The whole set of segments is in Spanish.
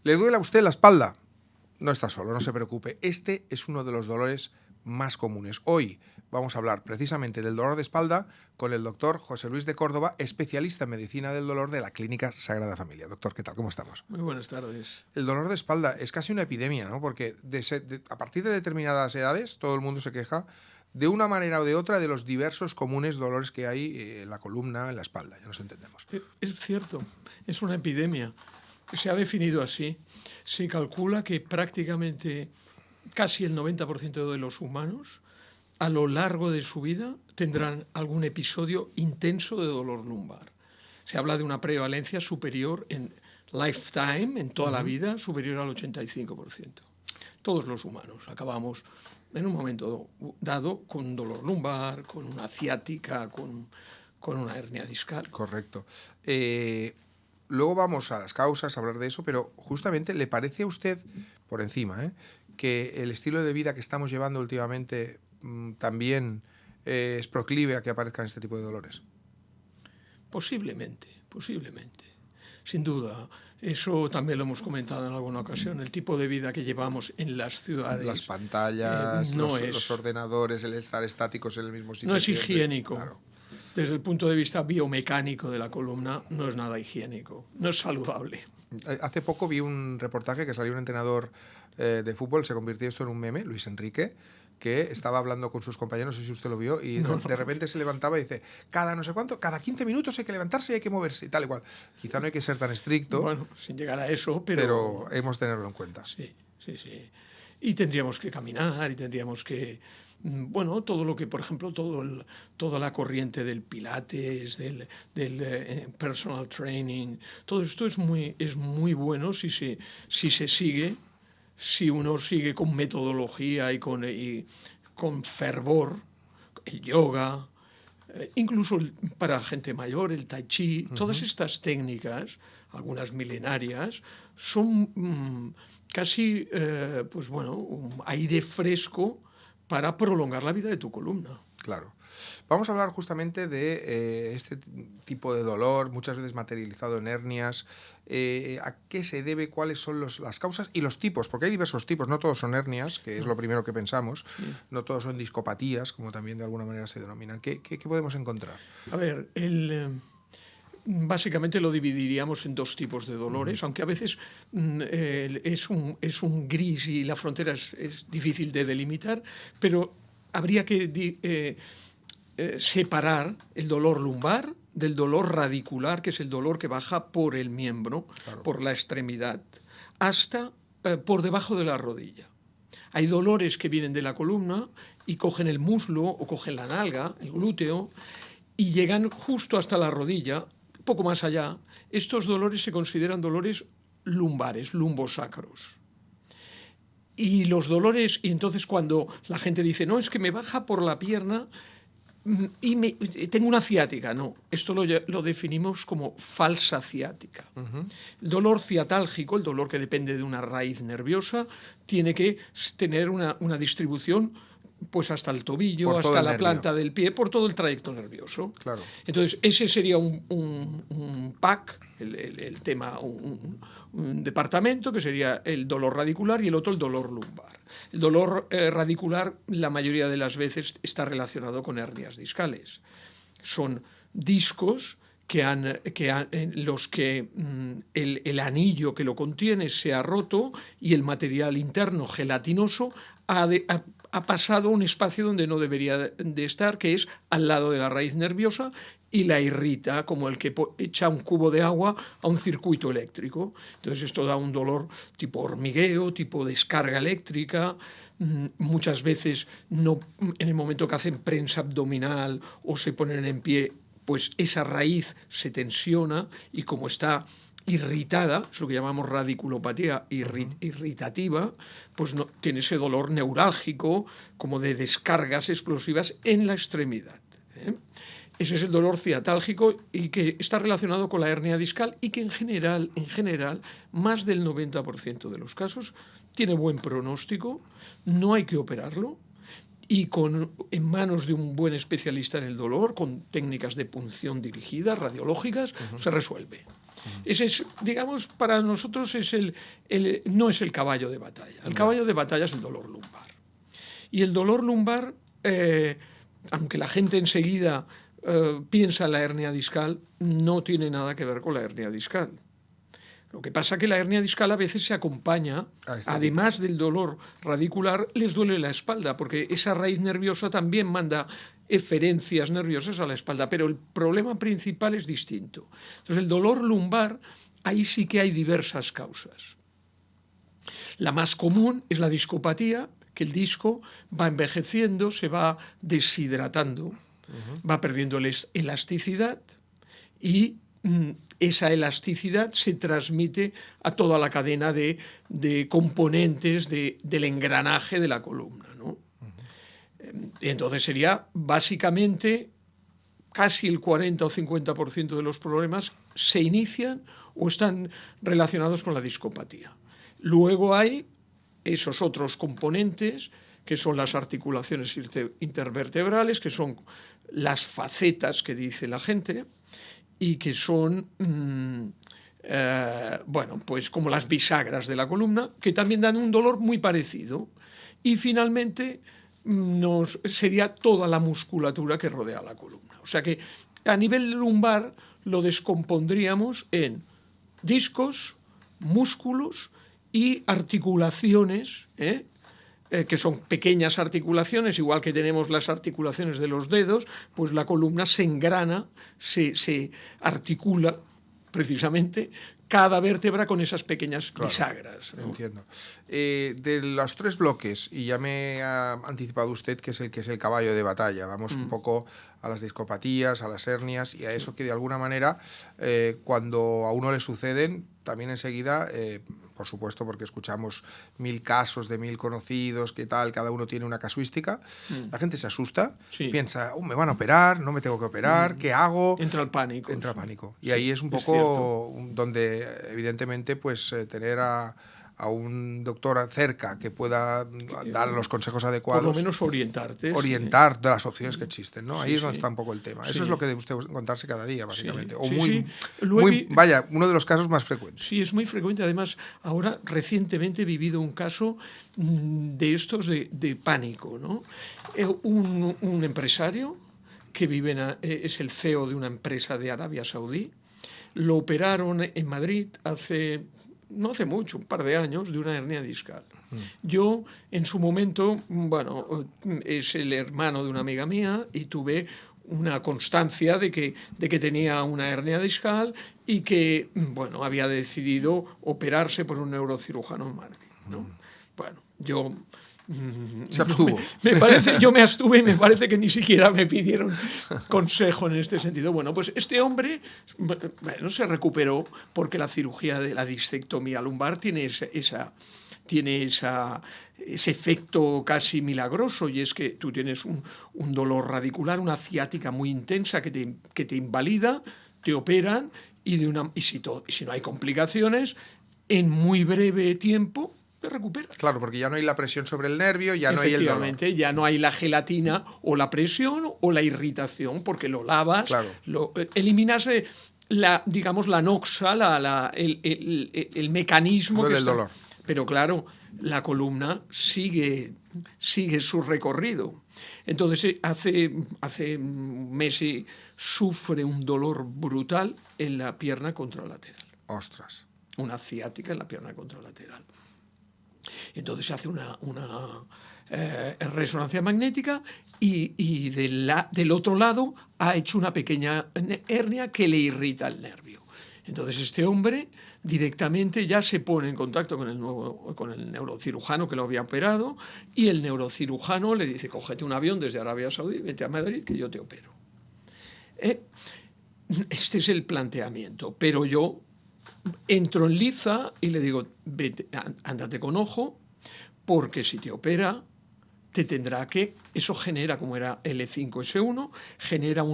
¿Le duele a usted la espalda? No está solo, no se preocupe. Este es uno de los dolores más comunes. Hoy vamos a hablar precisamente del dolor de espalda con el doctor José Luis de Córdoba, especialista en medicina del dolor de la Clínica Sagrada Familia. Doctor, ¿qué tal? ¿Cómo estamos? Muy buenas tardes. El dolor de espalda es casi una epidemia, ¿no? Porque a partir de determinadas edades todo el mundo se queja de una manera o de otra de los diversos comunes dolores que hay en la columna, en la espalda, ya nos entendemos. Es cierto, es una epidemia. Se ha definido así. Se calcula que prácticamente casi el 90% de los humanos a lo largo de su vida tendrán algún episodio intenso de dolor lumbar. Se habla de una prevalencia superior en lifetime, en toda la vida, superior al 85%. Todos los humanos acabamos en un momento dado con dolor lumbar, con una ciática, con una hernia discal. Correcto. Luego vamos a las causas, a hablar de eso, pero justamente, ¿le parece a usted, por encima, que el estilo de vida que estamos llevando últimamente también es proclive a que aparezcan este tipo de dolores? Posiblemente. Sin duda. Eso también lo hemos comentado en alguna ocasión. El tipo de vida que llevamos en las ciudades. Las pantallas, los ordenadores, el estar estáticos en el mismo sitio. No es higiénico. Claro. Desde el punto de vista biomecánico de la columna, no es nada higiénico. No es saludable. Hace poco vi un reportaje que salió un entrenador de fútbol, se convirtió esto en un meme, Luis Enrique, que estaba hablando con sus compañeros, no sé si usted lo vio, y de repente se levantaba y dice, cada no sé cuánto, cada 15 minutos hay que levantarse y hay que moverse y tal y cual. Quizá no hay que ser tan estricto. Bueno, sin llegar a eso, pero hemos de tenerlo en cuenta. Sí. Y tendríamos que caminar y tendríamos que... Bueno, todo lo que, por ejemplo, toda la corriente del pilates, del personal training, todo esto es muy bueno si se sigue, si uno sigue con metodología y con fervor, el yoga, incluso para gente mayor, el tai chi, todas estas técnicas, algunas milenarias, son casi, un aire fresco para prolongar la vida de tu columna. Claro. Vamos a hablar justamente de este tipo de dolor, muchas veces materializado en hernias. ¿A qué se debe? ¿Cuáles son las causas y los tipos? Porque hay diversos tipos, no todos son hernias, que es lo primero que pensamos, no todos son discopatías, como también de alguna manera se denominan. ¿Qué podemos encontrar? A ver, básicamente lo dividiríamos en dos tipos de dolores, aunque a veces es un gris y la frontera es difícil de delimitar, pero habría que separar el dolor lumbar del dolor radicular, que es el dolor que baja por el miembro, claro, por la extremidad, hasta por debajo de la rodilla. Hay dolores que vienen de la columna y cogen el muslo o cogen la nalga, el glúteo, y llegan justo hasta la rodilla, poco más allá. Estos dolores se consideran dolores lumbares, lumbosacros. Y los dolores, y entonces cuando la gente dice, no, es que me baja por la pierna y tengo una ciática, no, esto lo definimos como falsa ciática. El dolor ciatálgico, el dolor que depende de una raíz nerviosa, tiene que tener una distribución pues hasta el tobillo, hasta la planta del pie, por todo el trayecto nervioso. Claro. Entonces, ese sería un pack, el tema, un departamento, que sería el dolor radicular, y el otro el dolor lumbar. El dolor radicular, la mayoría de las veces, está relacionado con hernias discales. Son discos en los que el anillo que lo contiene se ha roto y el material interno gelatinoso ha pasado a un espacio donde no debería de estar, que es al lado de la raíz nerviosa, y la irrita, como el que echa un cubo de agua a un circuito eléctrico. Entonces esto da un dolor tipo hormigueo, tipo descarga eléctrica. Muchas veces en el momento que hacen prensa abdominal o se ponen en pie, pues esa raíz se tensiona y como está irritada, es lo que llamamos radiculopatía irritativa, pues tiene ese dolor neurálgico como de descargas explosivas en la extremidad. Ese es el dolor ciatálgico y que está relacionado con la hernia discal y que en general, más del 90% de los casos tiene buen pronóstico, no hay que operarlo, y en manos de un buen especialista en el dolor, con técnicas de punción dirigida, radiológicas, se resuelve. Ese es, digamos, para nosotros no es el caballo de batalla. El caballo de batalla es el dolor lumbar. Y el dolor lumbar, aunque la gente enseguida piensa en la hernia discal, no tiene nada que ver con la hernia discal. Lo que pasa es que la hernia discal a veces se acompaña, además del dolor radicular, les duele la espalda, porque esa raíz nerviosa también manda eferencias nerviosas a la espalda, pero el problema principal es distinto. Entonces, el dolor lumbar, ahí sí que hay diversas causas. La más común es la discopatía, que el disco va envejeciendo, se va deshidratando, va perdiendo elasticidad y esa elasticidad se transmite a toda la cadena de componentes del engranaje de la columna, ¿no? Entonces sería básicamente casi el 40 o 50% de los problemas se inician o están relacionados con la discopatía. Luego hay esos otros componentes que son las articulaciones intervertebrales, que son las facetas que dice la gente y que son, pues como las bisagras de la columna, que también dan un dolor muy parecido. Y finalmente sería toda la musculatura que rodea la columna. O sea que a nivel lumbar lo descompondríamos en discos, músculos y articulaciones, que son pequeñas articulaciones, igual que tenemos las articulaciones de los dedos, pues la columna se engrana, se articula precisamente cada vértebra con esas pequeñas bisagras, ¿no? Entiendo. De los tres bloques, y ya me ha anticipado usted que es el caballo de batalla, vamos un poco a las discopatías, a las hernias y a eso que de alguna manera cuando a uno le suceden, también enseguida, por supuesto, porque escuchamos 1000 casos de 1000 conocidos, que tal, cada uno tiene una casuística, la gente se asusta, piensa, me van a operar, no me tengo que operar, ¿qué hago? Entra el pánico. Entra el pánico. Y ahí es un poco donde, evidentemente, pues tener a un doctor cerca que pueda dar los consejos adecuados. Por lo menos orientarte. Orientar de las opciones que existen, ¿no? Ahí es donde está un poco el tema. Eso es lo que debe usted encontrarse cada día, básicamente. Vaya, uno de los casos más frecuentes. Sí, es muy frecuente. Además, ahora recientemente he vivido un caso de estos de pánico, ¿no? Un empresario que es el CEO de una empresa de Arabia Saudí. Lo operaron en Madrid no hace mucho, un par de años, de una hernia discal. Yo, en su momento, es el hermano de una amiga mía y tuve una constancia de que tenía una hernia discal y que, había decidido operarse por un neurocirujano en Madrid, ¿no? Yo... Se abstuvo. Yo me abstuve y me parece que ni siquiera me pidieron consejo en este sentido. Pues este hombre se recuperó porque la cirugía de la discectomía lumbar tiene ese efecto casi milagroso, y es que tú tienes un dolor radicular, una ciática muy intensa que te invalida, te operan y si no hay complicaciones, en muy breve tiempo te recuperas. Claro, porque ya no hay la presión sobre el nervio, ya no hay el dolor. Efectivamente, ya no hay la gelatina o la presión o la irritación, porque lo lavas, claro. Eliminas la noxa, el mecanismo del dolor. Pero claro, la columna sigue su recorrido. Entonces, hace un mes sufre un dolor brutal en la pierna contralateral. Ostras. Una ciática en la pierna contralateral. Entonces se hace una resonancia magnética y del otro lado ha hecho una pequeña hernia que le irrita el nervio. Entonces este hombre directamente ya se pone en contacto con el neurocirujano que lo había operado, y el neurocirujano le dice: cógete un avión desde Arabia Saudí, vete a Madrid que yo te opero. Este es el planteamiento, pero yo entro en liza y le digo: vete, ándate con ojo, porque si te opera, te tendrá que... Eso genera, como era L5S1, genera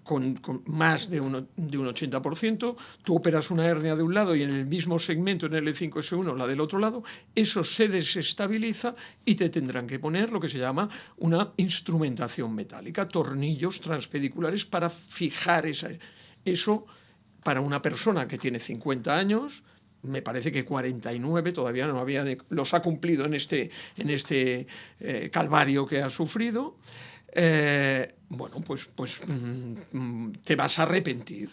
con más de un 80%, tú operas una hernia de un lado y en el mismo segmento, en L5S1, la del otro lado, eso se desestabiliza y te tendrán que poner lo que se llama una instrumentación metálica, tornillos transpediculares para fijar eso para una persona que tiene 50 años, me parece que 49 todavía no los ha cumplido en este calvario que ha sufrido. Bueno, pues te vas a arrepentir.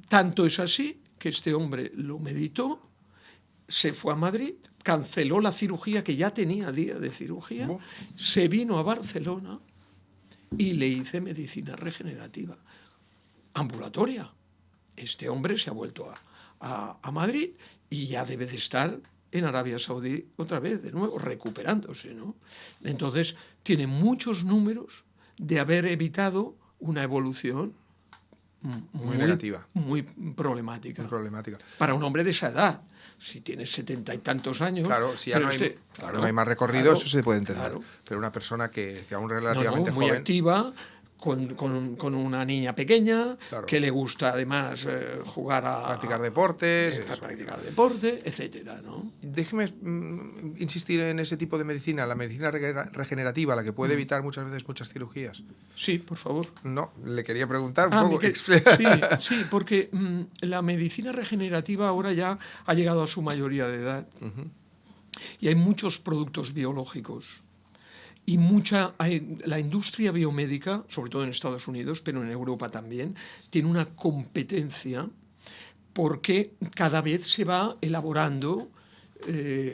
Tanto es así que este hombre lo meditó, se fue a Madrid, canceló la cirugía, que ya tenía día de cirugía, se vino a Barcelona y le hice medicina regenerativa ambulatoria. Este hombre se ha vuelto a Madrid y ya debe de estar en Arabia Saudí otra vez, de nuevo, recuperándose, ¿no? Entonces, tiene muchos números de haber evitado una evolución muy negativa, muy problemática. Muy problemática. Para un hombre de esa edad. Si tienes 70 y tantos años... Claro, si ya no hay más recorrido, eso se puede entender. Claro. Pero una persona que aún relativamente muy joven... activa, con una niña pequeña, claro, que le gusta además jugar a... practicar deportes. Practicar deporte, etcétera, ¿no? Déjeme insistir en ese tipo de medicina, la medicina regenerativa, la que puede evitar muchas veces muchas cirugías. Sí, por favor. No, le quería preguntar un poco. Sí, porque la medicina regenerativa ahora ya ha llegado a su mayoría de edad. Y hay muchos productos biológicos. Y la industria biomédica, sobre todo en Estados Unidos, pero en Europa también, tiene una competencia porque cada vez se va elaborando,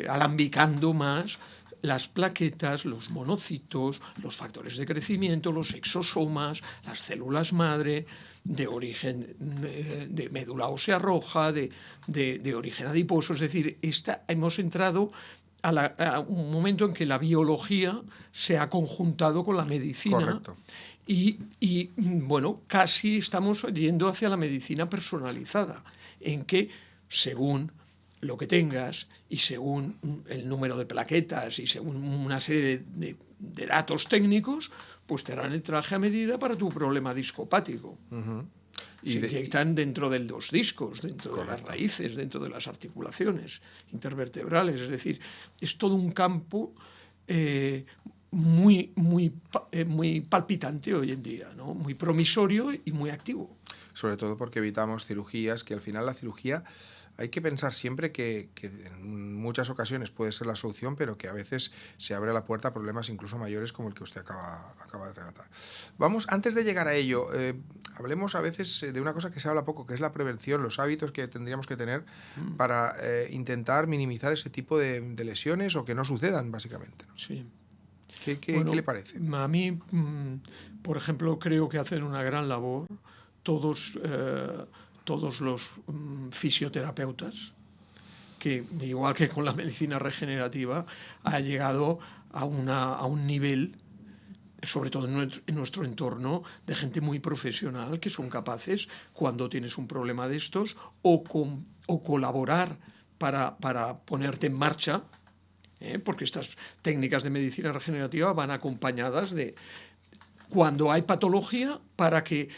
alambicando más las plaquetas, los monocitos, los factores de crecimiento, los exosomas, las células madre, de origen de médula ósea roja, de origen adiposo. Es decir, hemos entrado a un momento en que la biología se ha conjuntado con la medicina. Correcto. Y bueno, casi estamos yendo hacia la medicina personalizada, en que según lo que tengas y según el número de plaquetas y según una serie de datos técnicos, pues te harán el traje a medida para tu problema discopático. Se inyectan dentro de los discos, dentro de las raíces, dentro de las articulaciones intervertebrales. Es decir, es todo un campo muy palpitante hoy en día, ¿no? Muy promisorio y muy activo. Sobre todo porque evitamos cirugías, que al final la cirugía hay que pensar siempre que en muchas ocasiones puede ser la solución, pero que a veces se abre la puerta a problemas incluso mayores como el que usted acaba de relatar. Vamos, antes de llegar a ello, hablemos a veces de una cosa que se habla poco, que es la prevención, los hábitos que tendríamos que tener para intentar minimizar ese tipo de lesiones o que no sucedan, básicamente, ¿no? Sí. ¿Qué le parece? A mí, por ejemplo, creo que hacen una gran labor todos los fisioterapeutas, que igual que con la medicina regenerativa ha llegado a un nivel, sobre todo en nuestro entorno, de gente muy profesional que son capaces, cuando tienes un problema de estos, o colaborar para ponerte en marcha, porque estas técnicas de medicina regenerativa van acompañadas de cuando hay patología para que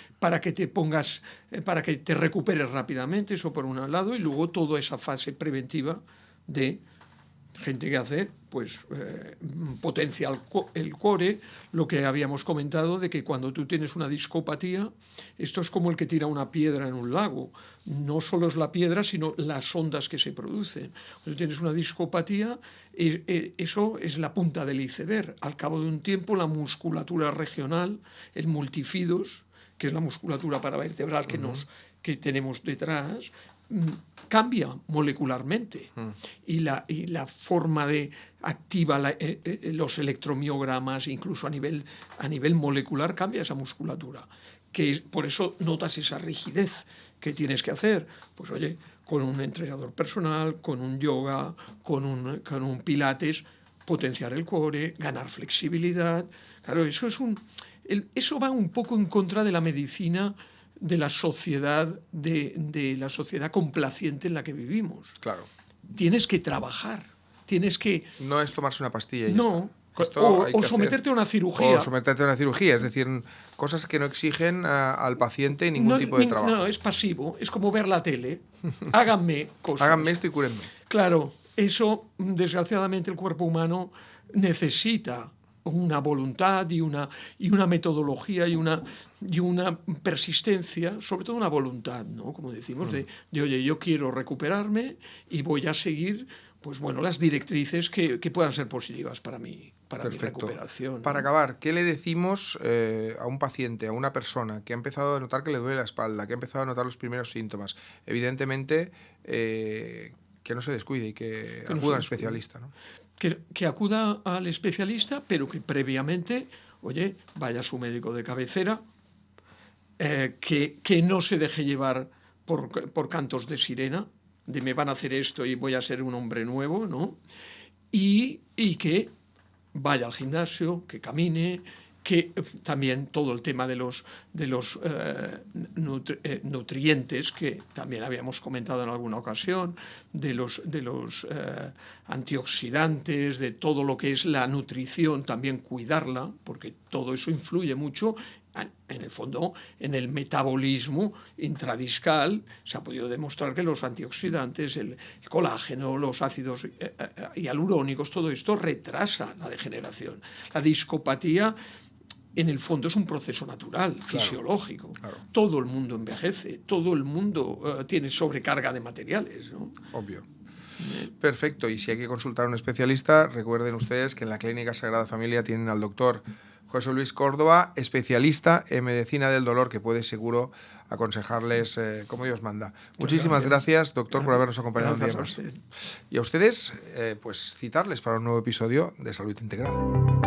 te pongas, para que te recuperes rápidamente, eso por un lado, y luego toda esa fase preventiva de gente que hace, pues, potencia el core, lo que habíamos comentado de que cuando tú tienes una discopatía, esto es como el que tira una piedra en un lago. No solo es la piedra, sino las ondas que se producen. Cuando tienes una discopatía, eso es la punta del iceberg. Al cabo de un tiempo, la musculatura regional, el multifidos, que es la musculatura paravertebral que tenemos detrás, cambia molecularmente y la forma de activa los electromiogramas, incluso a nivel molecular cambia esa musculatura, que por eso notas esa rigidez que tienes que hacer, pues oye, con un entrenador personal, con un yoga, con un pilates, potenciar el core, ganar flexibilidad. Claro, eso va un poco en contra de la medicina de la sociedad, de la sociedad complaciente en la que vivimos. Claro. Tienes que trabajar, tienes que... No es tomarse una pastilla y no, ya está. O someterte a una cirugía. O someterte a una cirugía, es decir, cosas que no exigen al paciente ningún tipo de trabajo. No, es pasivo, es como ver la tele. Háganme cosas. Háganme esto y cúrenme. Claro, eso, desgraciadamente, el cuerpo humano necesita una voluntad y una metodología y una persistencia, sobre todo una voluntad, ¿no? Como decimos, de oye, yo quiero recuperarme y voy a seguir, pues bueno, las directrices que puedan ser positivas para mí, para mi recuperación, ¿no? Para acabar, ¿qué le decimos a un paciente, a una persona que ha empezado a notar que le duele la espalda, que ha empezado a notar los primeros síntomas? Evidentemente, que no se descuide y que acuda al especialista, ¿no? Que acuda al especialista, pero que previamente, oye, vaya a su médico de cabecera, que no se deje llevar por cantos de sirena, de me van a hacer esto y voy a ser un hombre nuevo, ¿no? Y que vaya al gimnasio, que camine, que también todo el tema de los nutrientes, que también habíamos comentado en alguna ocasión, de los antioxidantes, de todo lo que es la nutrición, también cuidarla, porque todo eso influye mucho. En el fondo, en el metabolismo intradiscal se ha podido demostrar que los antioxidantes, el colágeno, los ácidos hialurónicos, todo esto retrasa la degeneración. La discopatía, en el fondo, es un proceso natural, fisiológico. Claro. Todo el mundo envejece, todo el mundo tiene sobrecarga de materiales, ¿no? Obvio. Perfecto, y si hay que consultar a un especialista, recuerden ustedes que en la Clínica Sagrada Familia tienen al doctor José Luis Córdoba, especialista en medicina del dolor, que puede seguro aconsejarles como Dios manda. Muchísimas gracias, doctor, por habernos acompañado un día más. Y a ustedes, pues citarles para un nuevo episodio de Salud Integral.